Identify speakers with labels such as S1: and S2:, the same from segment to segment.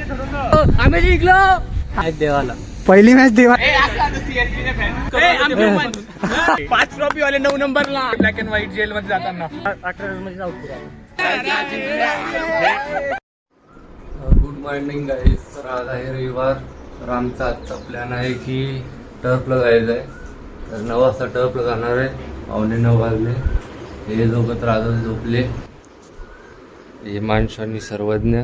S1: आम्ही जिंकलो देवाला
S2: पहिली मॅच देवा
S1: 5 ट्रॉफी वाले 9 नंबरला ब्लॅक अँड व्हाईट जेल मध्ये जाताना 18 मध्ये जाऊ.
S3: Good morning guys. तर आज आहे रविवार. तर आमचा आजचा प्लॅन आहे की टर्फला जायचं आहे. तर 9 वाजता टर्फला जाणार आहे. 8:45 वाजले. हे दोघं तर अजून झोपले. हे माणसं आणि सर्वज्ञ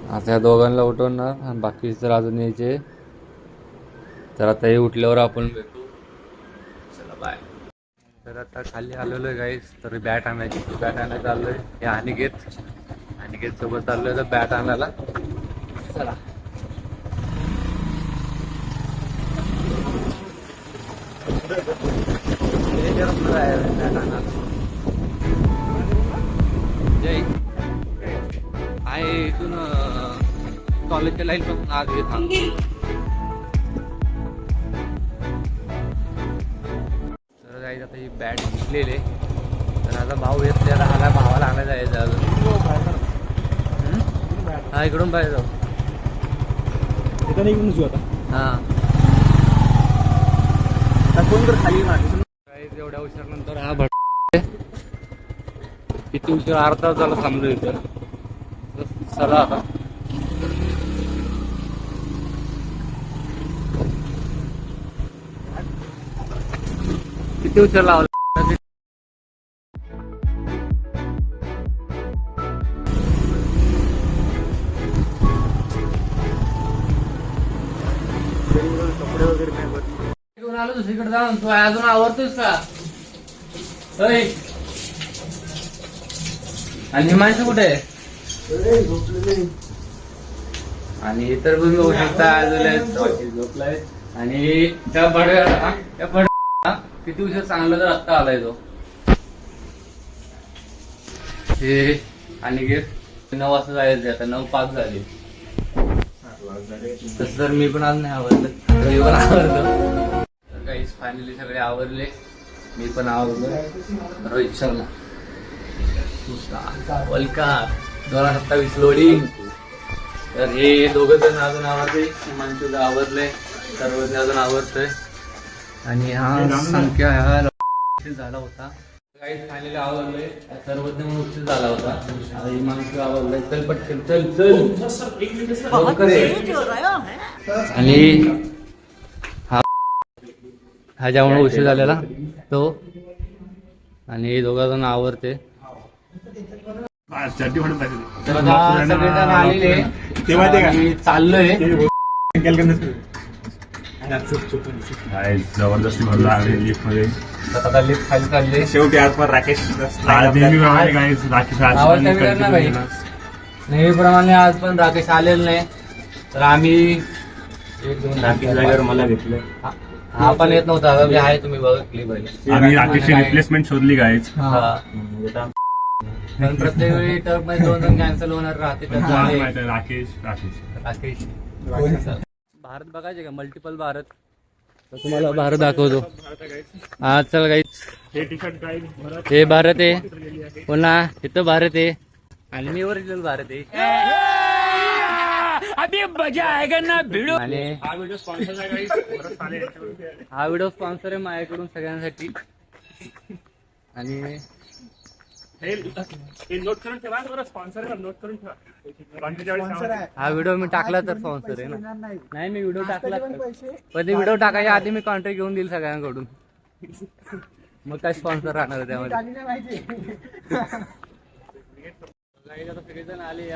S3: आता या दोघांना उठवणार आणि बाकी तर अजून यायचे. तर आता हे उठल्यावर आपण भेटू. चला बाय. तर आता खाली आलेलो आहे गाईस. तर बॅट आणायची. बॅट आणायला चाललोय. हे अनिकेत सोबत चाललोय तर बॅट आणायला. चला जय आहे इथून कॉलेजच्या लाईन पासून आज येत तर जायचं. आता ही बॅट घेतलेली. तर आता भाऊ येत नाही. आता भावाला आणायला जायचं अजून. हा इकडून बाहेर जाऊ. हा
S2: फोन कर खाली मार.
S3: एवढ्या उशीर नंतर हा भट किती उशीर अर्धा तास झाला थांबलो इथं. चला आता किती उशीर लावला.
S2: कपडे वगैरे काय बघ.
S3: घेऊन आलो दुसरीकडे जाऊन. तू अजून आवडतोस का? आणि माणसं कुठे आहे? आणि इतर पण बघू शकता झोपलाय. आणि त्या बड्या किती उशीर चांगला तर आत्ता आलाय तो. हे आणि 9 वाजता जायचं. आता 9:05 झाले. तसं तर मी पण आज नाही आवडलं. पण आवडलं. तर काही फायनली सगळे आवरले. मी पण आवडलो. Rohit Sharma world cup 2027 loading. तर हे दोघं जण अजून आवडते. हिमांशू आवरले. सर्वज्ञ अजून आवडतोय. आणि हा संख्या हा झाला होता. काही फायनली आवडलोय. सर्वज्ञ म्हणून उशीर झाला होता. आता हिमांशू आवडलाय. चल पटकन चल आणि हा ज्यामुळे उशीर झालेला तो. आणि हे दोघं जण आवडते. सगळेजण आलेले चाललोय.
S4: जबरदस्ती भरला लिफ्ट मध्ये.
S3: आता लिफ्ट खाली चालले.
S4: शेवटी आज पण राकेश
S3: नेहमीप्रमाणे आज पण राकेश आलेला नाही. तर आम्ही
S4: मला घेतलं.
S3: हा पण येत नव्हता. आहे तुम्ही बघितली पाहिजे.
S4: आम्ही राकेशची रिप्लेसमेंट शोधली गाईज.
S3: पण प्रत्येक वेळी टर्फ मध्ये 2 जण कॅन्सल होणार राहते.
S4: राकेश
S3: भारत बघायचे का? मल्टिपल भारत. तर तुम्हाला भारत दाखवतो. हा चल गाईज. हे भारत आहे. पुन्हा इथं भारत आहे. आणि मी ओरिजिनल भारत आहे. अभी मजा आएगा ना भिडो. आणि हा व्हिडिओ स्पॉन्सर आहे माझ्याकडून सगळ्यांसाठी. आणि
S4: नोट करून ठेवा. स्पॉन्सर नोट करून ठेवा.
S3: हा व्हिडिओ मी टाकला तर स्पॉन्सर आहे ना. नाही मी व्हिडिओ टाकला पण ते व्हिडिओ टाकायच्या आधी मी कॉन्ट्रॅक्ट घेऊन देईल सगळ्यांकडून. मग काय स्पॉन्सर राहणार त्यामध्ये. सगळेजण आले.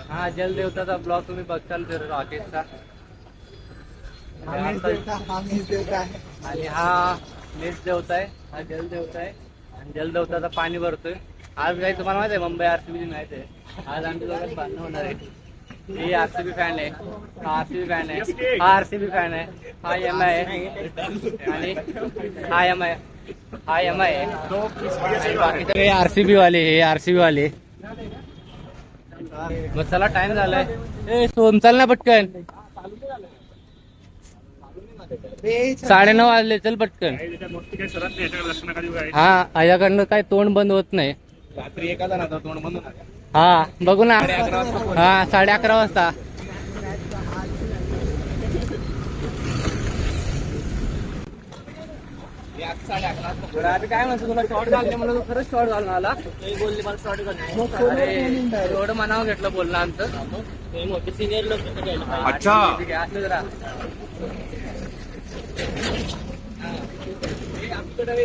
S3: हा जलदेवताचा ब्लॉग तुम्ही बघताल तर राकेशचा. आणि हा नेस देवता आहे. हा जलदेवता आहे. आणि जलदेवताचा पाणी भरतोय. आज काही तुम्हाला माहिती आहे मुंबई RCB मॅच आहे. आज आमच्या दोघांत भांडणं होणार आहे. ही RCB फॅन आहे. हा RCB फॅन आहे. हा RCB फॅन आहे. हा MI आहे. आणि हा MI आहे. बाकी सगळे RCB वाले. हे RCB वाले. मग चला टाइम झालाय. सोम चाल ना पटकन. 9:30 वाजले, चल पटकन.
S4: काही त्याच्यात मोठी काही सरत नाही याच्याकडे लक्ष नका देऊ guys.
S3: हा याच्याकडनं काय तोंड बंद होत नाही.
S1: रात्री 1 जणांचा तोंड बंद होणार.
S3: हा बघू ना. हा 11:30 वाजता.
S1: बरं, आता काय म्हणतो तुला शॉर्ट घालते मला, खरंच शॉर्ट घालून आला. बोलले मला शॉर्ट घालून.
S3: एवढं मनावर घेतलं बोलणं आमचं.
S1: मोठे सिनियर लोक.
S3: अच्छा
S1: असलं जरा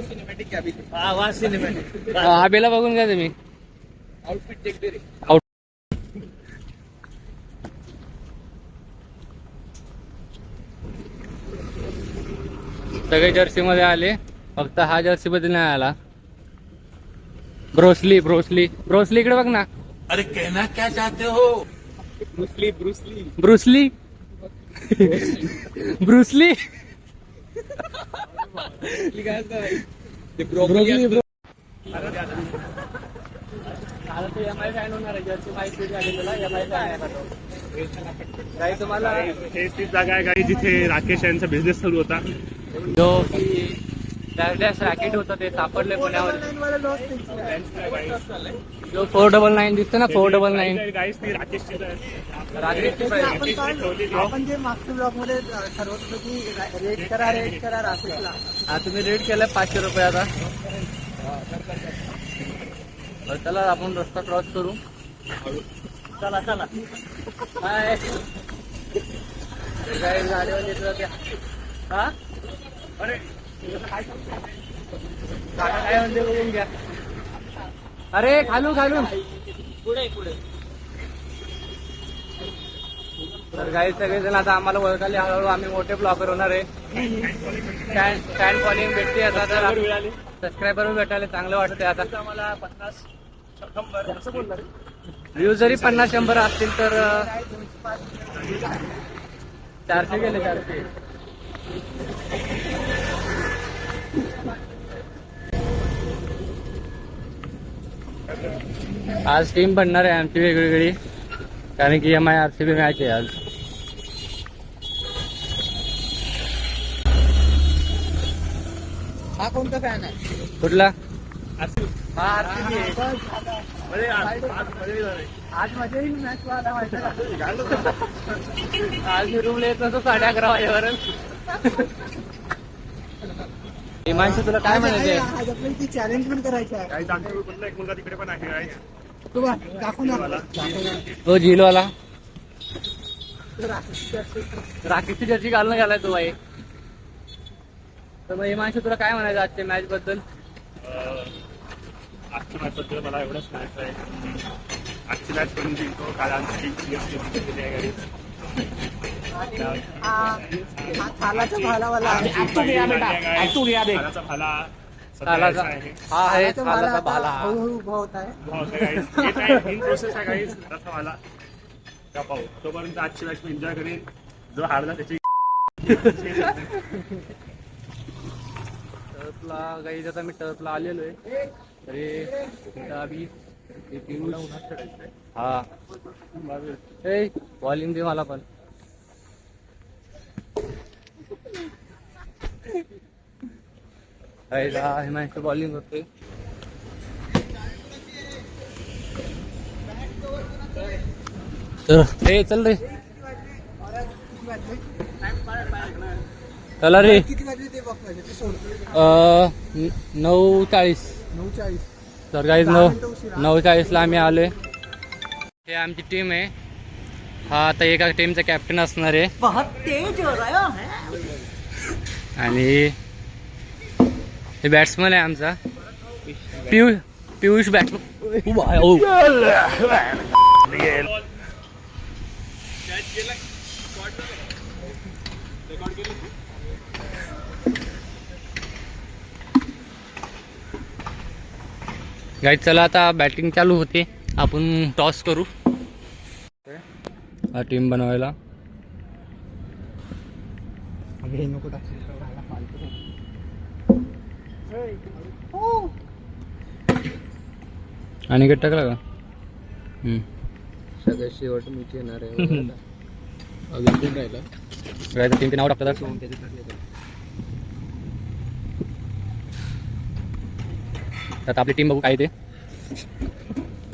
S1: सिनेमॅटिक सिनेमॅटिक
S3: आबेला बघून घ्या तुम्ही.
S1: आउटफिट टेक रे.
S3: सगळे जर्सी मध्ये आले, फक्त हा जर्सी मध्ये नाही आला. ब्रोसली ब्रोसली ब्रोसली इकडे बघ ना.
S5: अरे कहना क्या चाहते हो?
S1: ब्रुसली ब्रुसली
S3: ब्रुसली ब्रुसली
S1: काय ते
S3: आता तू MI फॅन होणार आहे. जर्सी माहिती झाली तुला. MI फॅन काही तुम्हाला
S4: हेच ती जागा आहे काही जिथे राकेश यांचा बिझनेस चालू होता.
S3: जो डॅश रॅकेट होतं ते सापडले पुण्यावर. जो 499 दिसतो ना 499
S4: गाईस ती राकेशची
S3: राकेशची price.
S2: आपण जे मागच्या ब्लॉग मध्ये ठरवत होतो की रेट करा राकेशला.
S3: हा तुम्ही रेट केलाय 500 रुपये आता. बरं, चला आपण रस्ता क्रॉस करू.
S2: चला
S3: काय गाडीवर येत जाते. हा
S4: अरे
S3: काका काय म्हणते बघून घ्या. अरे खालून
S1: पुढे
S3: तर काही सगळेजण आता आम्हाला ओळखाले. हळूहळू आम्ही मोठे ब्लॉगर होणार आहे. फॅन फॉलोइंग भेटते आता. तर सबस्क्रायबर भेटायला चांगलं वाटतंय आता.
S1: मला 50-100 असं बोलणार.
S3: व्ह्यू जरी 50-100 असतील तर 400 गेले 400. आज टीम बनणार आहे आमची वेगवेगळी, कारण की MI RCB मॅच आहे आज.
S2: हा कोणता फॅन आहे?
S3: कुठला?
S2: हा RCB आज मजा येईल मॅच वाला माहिती
S3: आज मी रूमला येत नसतो 11:30 वाजेवर. हिमांशू तुला काय म्हणायचंय?
S2: आज आपल्याला ती चॅलेंज पण करायची आहे.
S4: काही आमच्या ग्रुपमधला एक मुलगा तिकडे पण आहे guys.
S2: तू बघ, दाखव ना.
S3: तो झीलवाला राकेशची जर्सी घालून गेलाय तो बाई. तर मग हिमांशू तुला काय म्हणायचं आजच्या मॅच बद्दल?
S4: आजच्या मॅच बद्दल मला एवढंच म्हणायचं आहे. आजची मॅच करून जिंकतो. काल आमची टीम केलेली आहे गाडी.
S2: थालाचा भालावाला आहे.
S4: थालाचा भाला सध्या
S3: थालाचा-
S4: यायचा आहे.
S3: हा आहे
S2: थालाचा भाला
S3: थालाचा
S2: आता
S3: भाला.
S2: हळूहळू उभा होत आहे.
S4: भाऊ होता guys. येत आहे, in process आहे guys. थालाचा भाला का पाहू. तोपर्यंत आजची मॅच मी एन्जॉय करेन. जो हारला त्याची
S3: टर्फला काही आता मी टर्फला आलेलो आहे. तरी आम्ही हा बॉलिंग दे मला पण. हिमांशू बॉलिंग होते. चल रे चला रे.
S2: किती वाजले ते बघ पाहिजे ते सोड.
S3: 9:40.
S2: 9:40.
S3: तर काही 9:40ला आम्ही आलोय. हे आमची टीम आहे. हा आता एका टीमचा कॅप्टन असणार आहे. आणि हे बॅट्समन आहे आमचा पियुष बॅट्समन. गाईड चला आता बॅटिंग चालू होते. आपण टॉस करू. हा टीम बनवायला.
S2: हे नको टाकू.
S3: आणि गट टाकला का?
S1: सगळ्यात शेवट मीच येणार आहे. अजून कोण राहिला?
S3: टीमचे नाव टाकतात. आता आपली टीम बघू काय ते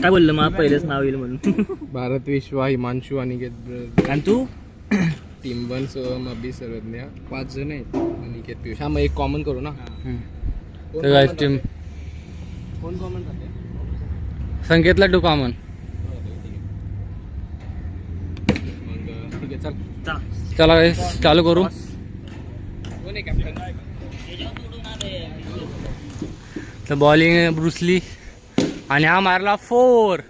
S1: काय बोललं मग पहिलेच नाव येईल म्हणून.
S6: भारत विश्वा हिमांशू अनिकेत
S1: आणि तू
S6: टीम वन सोहम अभि सर्वज्ञा 5 जण आहेत. अनिकेत पियुष हा मग एक कॉमन करू ना.
S3: तर गाईज टीम
S6: कोण कॉमन राहते
S3: संकेतला 2 कॉमन.
S6: मग ठीक आहे चल.
S3: चला गाईज चालू करू.
S6: कोण आहे कॅप्टन?
S3: तर बॉलिंग ब्रुसली आणि हा मारला 4.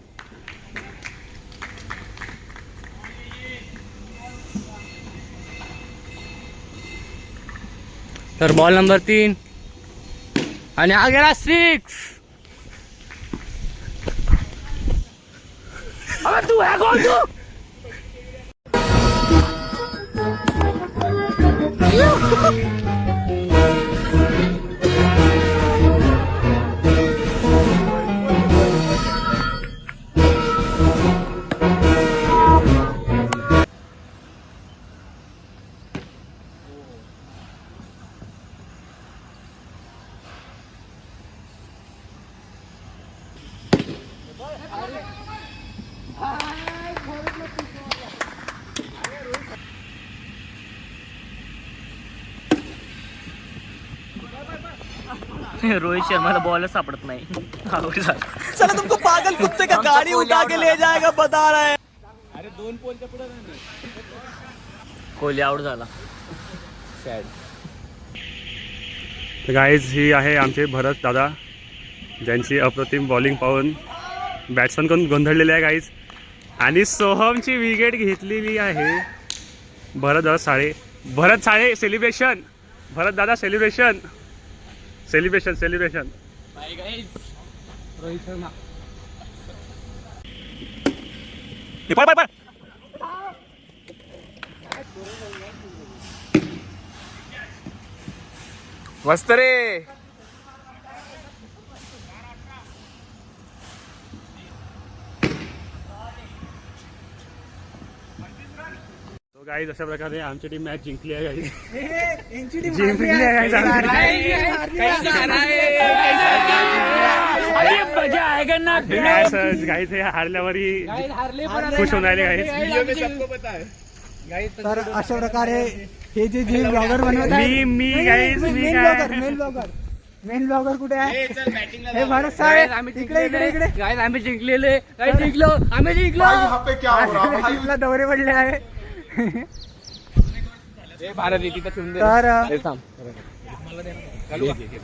S3: तर बॉल नंबर 3 आणि हा गेला 6. अबे तू है कौन तू?
S1: रोहित शर्माला बॉलच सापडत नाही. अवघड झालं.
S2: चला तुमको पागल कुत्ते का गाड़ी उठा के ले जाएगा बता रहा है.
S1: कोहली आउट झाला.
S4: तर गाईज ही आहे आमचे भरत दादा, ज्यांची अप्रतिम बॉलिंग पाहून बॅट्समन कोण गोंधळलेले आहे गाईज. आणि सोहमची विकेट घेतलेली आहे. भरत साळे सेलिब्रेशन. भरत दादा सेलिब्रेशन.
S3: रोहित शर्मा
S6: मस्त रे.
S4: तो गाईज अशा प्रकारे आमची टीम मॅच जिंकली आहे गाईज.
S2: यांची टीम
S4: जिंकली आहे गाईज. हे हारल्यावरही खुश होऊन राहिले गाईज.
S2: तर अशा प्रकारे हे जे ब्लॉगर बनवत आहे मेन ब्लॉगर कुठे आहे? हे भारत साहेब इकडे
S3: गाईज आम्ही जिंकलेले. आम्ही जिंकलो.
S2: दौरे पडले आहे.
S6: भारत येते ठेवून दे.
S2: तर
S6: हे थांब.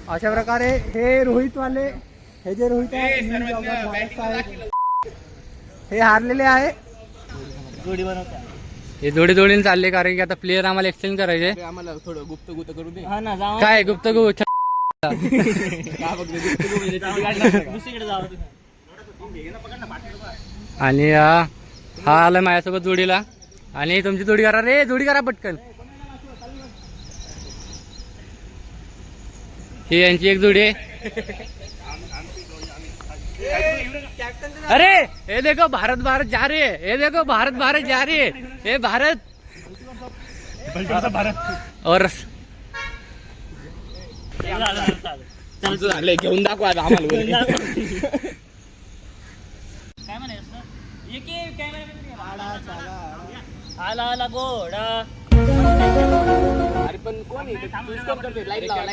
S2: अशा प्रकारे हे रोहितवाले हे जे रोहित आहे main blogger भारत साहेब, हे हारलेले आहे.
S3: हे जोडीने चालले कारण की आता प्लेयर आम्हाला एक्सचेंज करायचे.
S6: आम्हाला थोडं गुप्त करू दे.
S1: हा ना जाऊ.
S3: काय गुप्त
S1: दुसरीकडे जाऊ.
S3: आणि हा आला माझ्यासोबत जोडीला. आणि तुमची जोडी करा रे. जोडी करा पटकन. ही यांची एक जोडी आहे. अरे ये देखो भारत जा रही है. ये देखो भारत जा रही है. ये भारत और
S6: घेऊन दाखवा आम्हाला.
S1: काय म्हणायचं आला घोडा.
S6: अरे पण कोण आहे? लाईन लावा.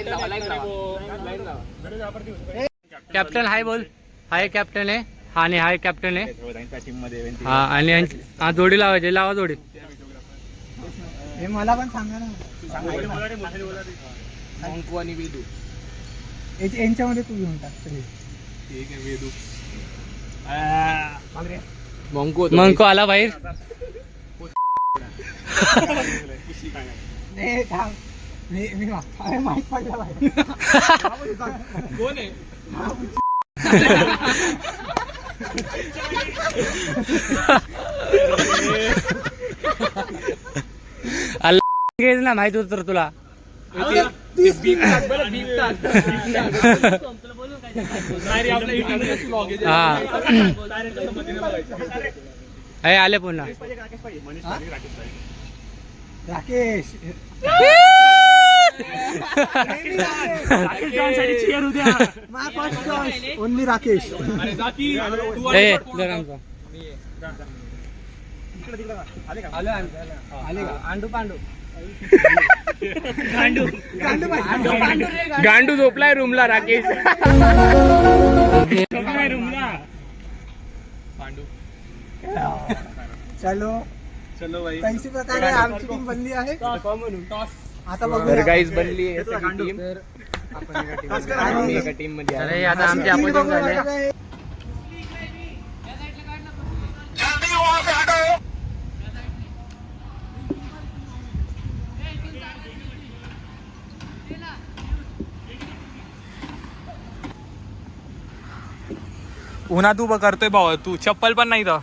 S3: कॅप्टन हाय बोल. हाय कॅप्टन आहे. हा आणि हाय कॅप्टन आहे. हा आणि हा जोडी लावायची. लावा जोडी.
S2: हे मला पण सांगा ना.
S6: मंकू आणि वेदू.
S2: यांच्यामध्ये तू घेऊन टाक सगळे.
S6: ठीक आहे वेदू.
S3: मंको आला बाहेर.
S2: थांब. मी माहित पडला बाहेर.
S6: कोण आहे?
S3: ना माहित होत तर तुला. हा आले पुन्हा.
S2: राकेश
S4: राकेश जॉनसाठी cheer उद्या.
S2: My first choice, only Rakesh.
S3: ए जर आमचा
S6: गांडू झोपलाय रूमला राकेश.
S2: चलो भाई, कैसी प्रकारे आमची टीम बनली आहे आता
S6: तर
S2: बघूया.
S6: गाईज बनली आहे सगळी टीम. आम्ही एका टीम मध्ये आहे.
S3: अरे आता आमचे
S2: Team
S3: अपोजिशन
S2: बघूया
S3: झाले.
S2: कसं आहे.
S1: उन्हा तू करतोय भाऊ, तू चप्पल पण नाही तर.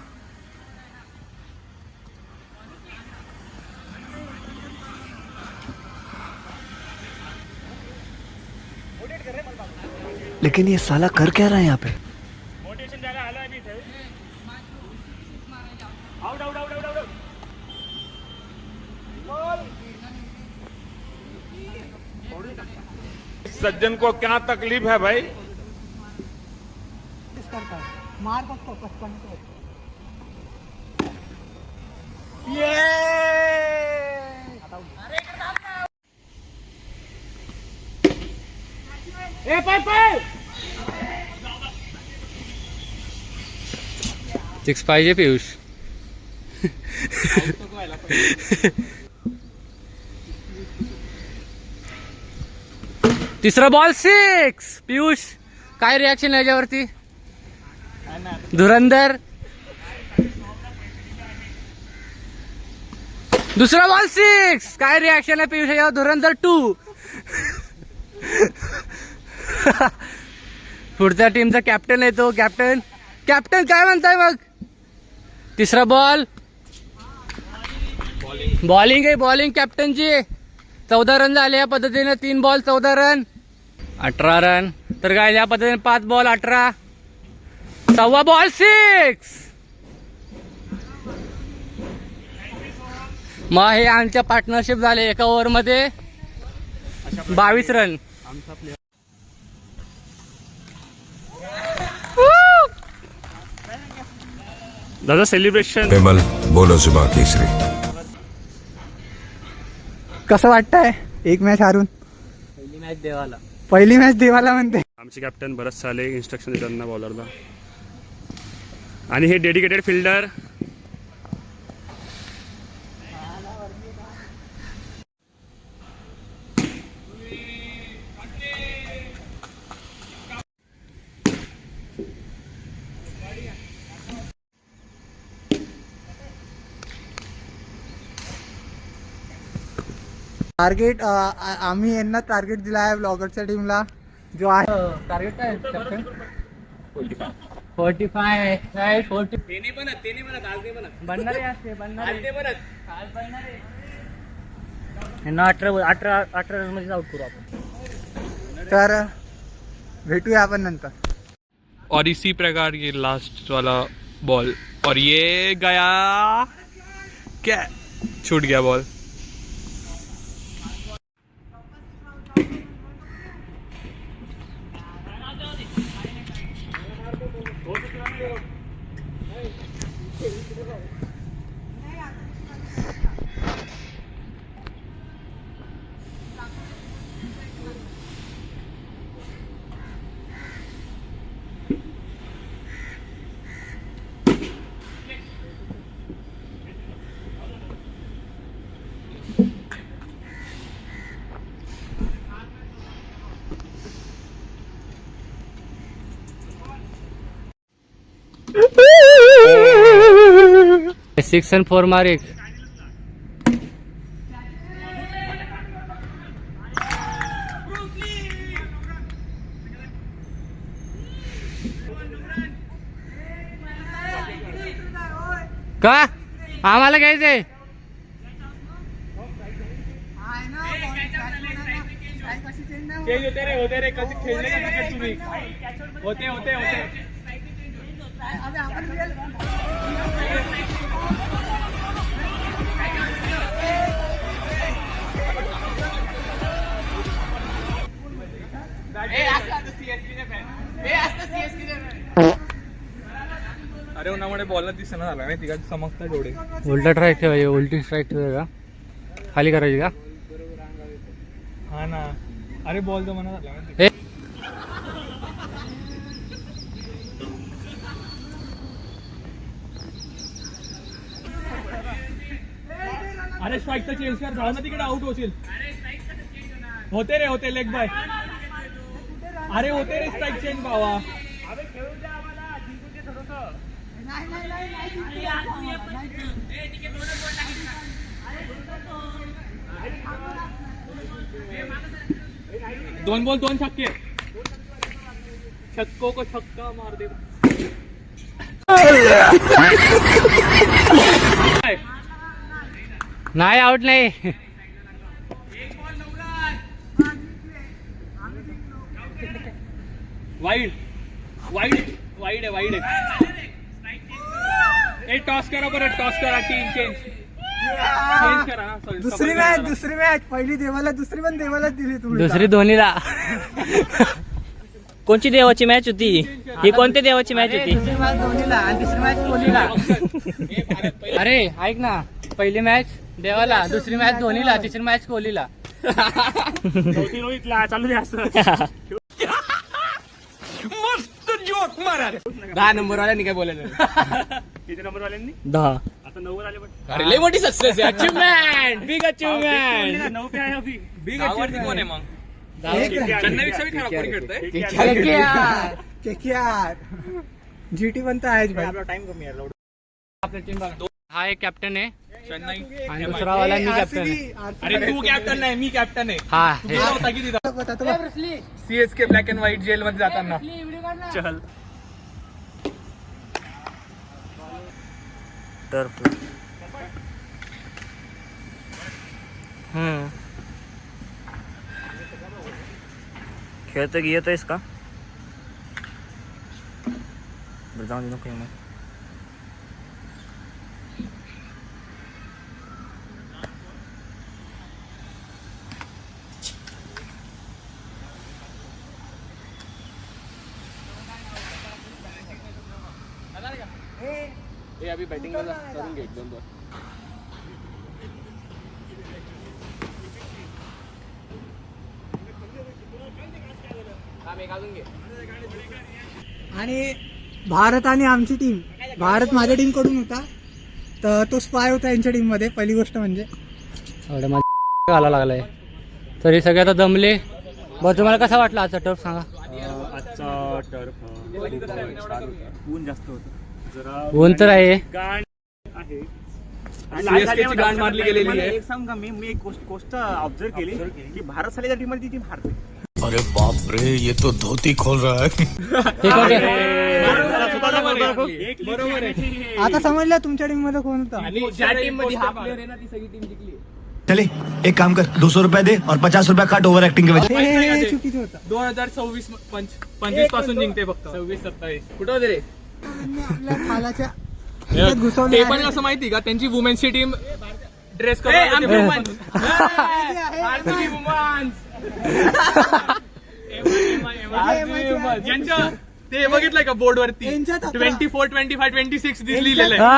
S7: लेकिन ये साला कर क्या रहा है यहाँ पे?
S5: सज्जन को क्या तकलीफ है भाई?
S2: करता है. मार बघतो 55 को.
S3: सिक्स पाहिजे पियुष. तिसरा बॉल 6. पियुष काय रिॲक्शन याच्यावरती? धुरंधर. दुसरा बॉल 6. काय रिॲक्शन आहे पियुष याच्यावर? धुरंधर 2. पुढच्या टीमचा कॅप्टन आहे तो. कॅप्टन काय म्हणताय मग? तिसरा बॉल बॉलिंग आहे. बॉलिंग कॅप्टनची. 14 रन झाले या पद्धतीने. 3 बॉल 14 रन 18 रन. तर काय या पद्धतीने 5 बॉल 18. सव्वा बॉल 6. मग हे आमच्या पार्टनरशिप झाले. एका ओव्हर मध्ये 22 रन.
S4: दादा सेलिब्रेशन.
S5: विमल बोलो जुबा केसरी.
S2: कसं वाटतंय एक मॅच हारून?
S3: पहिली मॅच देवाला.
S2: पहिली मॅच देवाला म्हणते.
S4: आमचे कॅप्टन भरत साले इन्स्ट्रक्शन देताना बॉलरला. आणि हे डेडिकेटेड फिल्डर
S2: टार्गेट आम्ही यांना टार्गेट दिला आहे ब्लॉगरच्या टीमला जो आहे.
S3: टार्गेट काय कॅप्टन? 45 राईट. 40 बनणारे असते. यांना 18 रन मध्ये आउट करू आपण.
S2: तर भेटूया आपण नंतर.
S1: और इसी प्रकार ये लास्ट वाला बॉल, और ये गया, क्या छूट गया बॉल.
S3: सिक्स and 4 मारिक. का आम्हाला घ्यायचंय?
S1: बॉलला दिसना झाला माहिती का, चमकता डोळे.
S3: उलटा स्ट्राईक ठेवायची, उलटी स्ट्राईक ठेवायची का, खाली करायची का.
S1: हा ना, अरे बॉल जमाना झाला माहिती.
S3: हे
S1: अरे स्ट्राईक तर चेंज कर, झाला ना तिकडे आउट होशील. होते रे, होते लेग बाय. अरे होते रे स्ट्राईक चेंज भावा. दोन बॉल 2 छक्के. छक्कों को छक्का मार दे.
S3: नाही, आउट नाही.
S1: वाईड वाईड वाईड आहे, वाईड आहे. ए टॉस करा बरं, टॉस करा. टीम चेंज करा. Sorry,
S2: दुसरी मॅच पहिली देवाला, दुसरी पण देवालाच दिली तुम्ही.
S3: दुसरी धोनीला.
S8: कोणची देवाची मॅच होती ही? कोणत्या देवाची मॅच होती?
S3: दुसरी मॅच धोनीला आणि तिसरी मॅच कोहलीला. अरे ऐक ना, पहिली मॅच देवाला, दुसरी मॅच धोनीला, तिसरी मॅच कोहलीला.
S4: रोहितला चालू दे असं.
S6: 10 नंबरवाल्यांनी काय बोलायचं.
S4: किती नंबर वाल्यांनी?
S8: 10.
S4: आता 9 वर आले. पण
S6: अरे लय मोठी सक्सेस आहे. Achievement, big achievement.
S4: 9 पे आहे अभी.
S1: बिग अचीवमेंट कोण आहे मग? चेन्नईपेक्षा बी खराब कोणी खेळतंय?
S2: जीटी पण तर आहेच भाई.
S3: आपल्या टीम बघा, हा एक कॅप्टन आहे
S1: चेन्नई.
S3: आणि दुसरा वाला मी कॅप्टन आहे.
S1: अरे तू कॅप्टन नाही, मी कॅप्टन आहे.
S3: हा
S1: तू गेला होता की तिथं CSK black and white jail मध्ये जाताना.
S4: चल.
S8: टर्फ. खेळतो की येतोयस का? बरं जाऊन नको मग.
S6: हे अभी बॅटिंग करून घे 2 बॉल.
S2: आणि भारत आणि आमची टीम, भारत माझ्या टीम कडून होता, तर तो स्पाय होता यांच्या टीम मध्ये. पहिली गोष्ट म्हणजे
S3: एवढं माझं घाला लागलाय तरी सगळे आता दमले. बरं तुम्हाला कसा वाटला आजचा टर्फ सांगा.
S4: आजचा टर्फ खूप छान होता. ऊन जास्त होतं जरा.
S3: ऊन तर आहे.
S4: गाण आहे.
S1: CSK ची गांड मारली गेलेली आहे.
S4: एक सांगू का, मी एक गोष्ट ऑब्झर्व केली की भारत सालीच्या टीम मध्ये ती टीम हारते.
S5: अरे बाप रे, ये तो धोती खोल रहा है.
S3: हे कोणते?
S1: बरोबर आहे.
S2: आता समजलं तुमच्या टीम मध्ये कोण होता.
S6: आणि ज्या टीम मध्ये हा प्लेअर आहे ना, ती सगळी टीम जिंकली.
S7: चले एक काम कर, 200 रुपया दे और 50 रुपया काट ओवर एक्टिंग के वजह.
S2: हे चुकीचं होतं.
S1: 2026 25 पासून जिंकते फक्त.
S6: 26-27 कुठं होते रे.
S2: आपल्या खालाच्या
S1: ते पण असं माहिती का, त्यांची वुमेन्सची टीम ड्रेस ज्यांच्या ते बघितलंय का बोर्ड वरती
S2: यांच्यात
S1: 24, 25, 26 लिहिलेलं
S3: हा.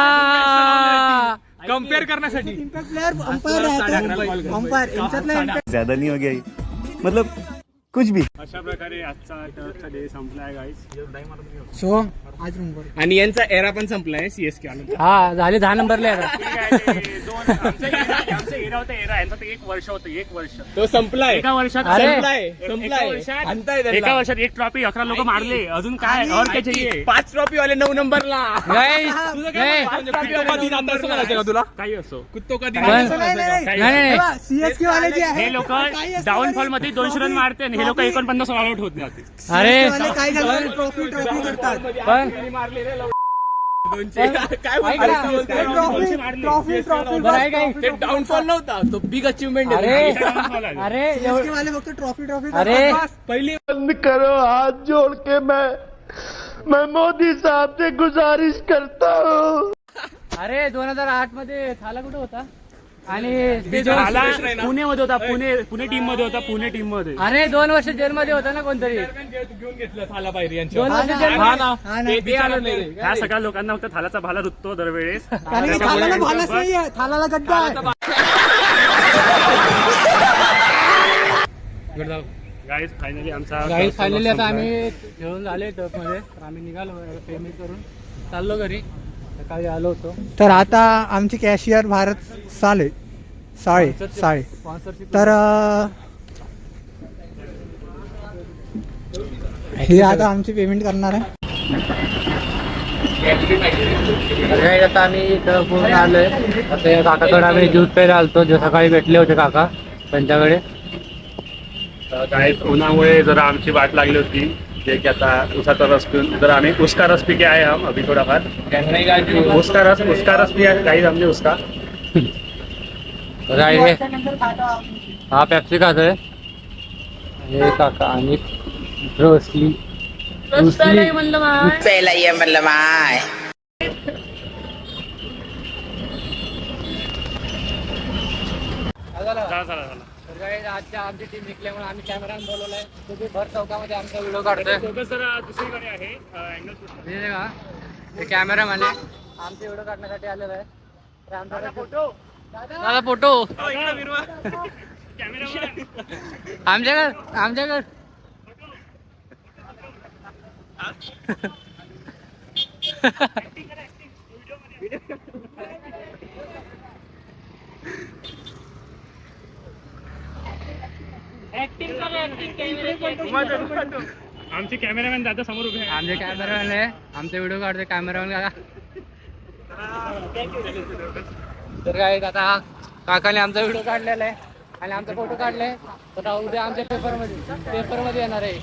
S1: आहे कम्पेअर करण्यासाठी.
S2: इम्पॅक्ट प्लेअर अंपायर अंपायर यांच्यातला impact.
S7: ज्यादा नहीं हो गया ये, मतलब कुछ भी.
S4: अशा प्रकारे आजचा टर्फचा डे संपलाय गाईस.
S2: सो आज रूम करू.
S6: आणि यांचा एरा पण संपलाय सीएसके वाला.
S3: हा झाले 10 नंबरला आता.
S4: आमचा एरा होता. एरा यांचा 1 वर्ष होतं. 1 वर्ष.
S6: तो संपलाय.
S4: एका वर्षात
S3: अरे.
S4: एका वर्षात 1 ट्रॉफी 11 लोक मारले. अजून काय और काय चाहिए.
S6: 5 ट्रॉफी वाले 9 नंबरला.
S3: Guys,
S1: तुझं
S3: नाही.
S1: काय म्हणजे कुत्तो का दिन आता असं म्हणायचं का तुला?
S4: काही असो.
S1: कुत्तो का दिन
S3: पण-
S1: असं म्हणायचं का?
S3: नाही.
S2: सीएसके वाले जे आहे
S4: हे लोक डाऊनफॉल मध्ये 200 रन मारते आणि हे लोक 49 ऑल आउट होत जाते.
S3: अरे
S2: वाले काय झालं, ट्रॉफी करतात.
S3: पण
S2: ट्रॉफी
S3: बरं आहे काय?
S6: ते डाऊनफॉल नव्हता, तो बिग अचिव्हमेंट
S3: अरे
S4: Downfall आहे.
S3: अरे
S2: सीएसके वाले फक्त ट्रॉफी
S3: अरे
S1: पहिली
S5: करो हाथ जोड़ के मैं मोदी साहब से गुजारिश करता हूँ.
S3: अरे 2008 मध्ये थाला कुठं होता. आणि
S4: पुणेमध्ये होता, पुणे टीम मध्ये होता, पुणे टीम मध्ये.
S3: अरे 2 वर्ष जेलमध्ये होता ना कोणतरी.
S1: घेऊन घेतलं थाला पायरी यांच्या.
S3: 2 वर्ष
S1: हा
S3: जेलमध्ये.
S1: ना.
S2: हा ना.
S1: ते आलं नाही.
S4: ह्या सगळ्या लोकांना फक्त थालाचा भाला रुततो दरवेळेस.
S2: कारण की थालाला भालाच नाहीये, थालाला गड्डा आहे.
S4: गाईज फायनली आमचा
S3: फायनली आता आम्ही घेऊन झाले टपमध्ये, तर आम्ही निघालो पेमेंट करून चाललो घरी. सकाळी आलो होतो.
S2: तर आता आमचे कॅशियर भारत साळे
S3: स्पॉन्सरशिप.
S2: तर हे आता आमची पेमेंट करणार आहे.
S3: आता आम्ही इथं पूर्ण आलोय. आता या काकाकडे आम्ही ज्यूस प्यायला आलतो, जे सकाळी भेटले होते काका त्यांच्याकडे.
S4: गाईज उन्हामुळे जरा आमची वाट लागली होती, जे की आता उसाचा रस पिऊन जरा आम्ही उसका रस पी के आए हम अभी थोड़ा फार. उसका रस पिया गाईज हमने उसका.
S3: हा पेप्सी खातोय. हे काका आणि ब्रोसली.
S4: झाला.
S3: तर guys, आजच्या आमची टीम जिंकल्यामुळे आम्ही कॅमेरा बोलवलाय. तुम्ही भर चौकामध्ये आमचा व्हिडिओ काढतोय.
S4: फोकस जरा दुसरीकडे आहे, अँगल
S3: हे का ते कॅमेरामॅन आहे, आमचे व्हिडिओ काढण्यासाठी आलेला आहे. तर आमचा फोटो दादा फोटो आमच्याकडे
S4: आमचे कॅमेरामॅन दादा समोर उभे आहे.
S3: आमचे कॅमेरामॅन आहे, आमचे व्हिडिओ काढतोय कॅमेरामॅन काका. तर काय आता काकाने आमचा व्हिडिओ काढलेला आहे आणि आमचा फोटो काढलाय. तर उद्या आमच्या पेपरमध्ये येणार आहे.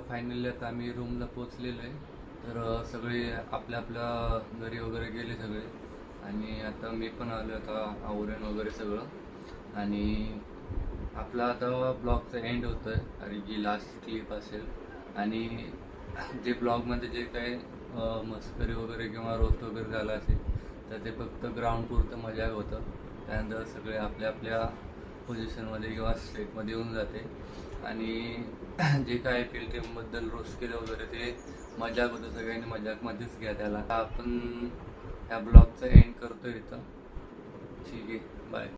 S6: फायनली आता आम्ही रूमला पोचलेलो आहे. तर सगळे आपल्या आपल्या घरी वगैरे गेले सगळे, आणि आता मी पण आलो आता आवरण वगैरे सगळं. आणि आपला आता ब्लॉगचा एंड होतो आहे, आणि जी लास्ट क्लिप असेल. आणि जे ब्लॉगमध्ये जे काही मस्करी वगैरे किंवा रोस्ट वगैरे झाला असेल तर ते फक्त ग्राउंड पुरतं मजा होतं. त्यानंतर सगळे आपल्या आपल्या पोझिशनमध्ये किंवा स्टेटमध्ये येऊन जाते. आणि जे काय फील्ड टीमबद्दल रोस्ट केलं वगैरे ते मजाक होतं, सगळ्यांनी मजाकमध्येच घ्या त्याला. आपण ह्या ब्लॉगचा एंड करतो इथं. ठीक आहे, बाय.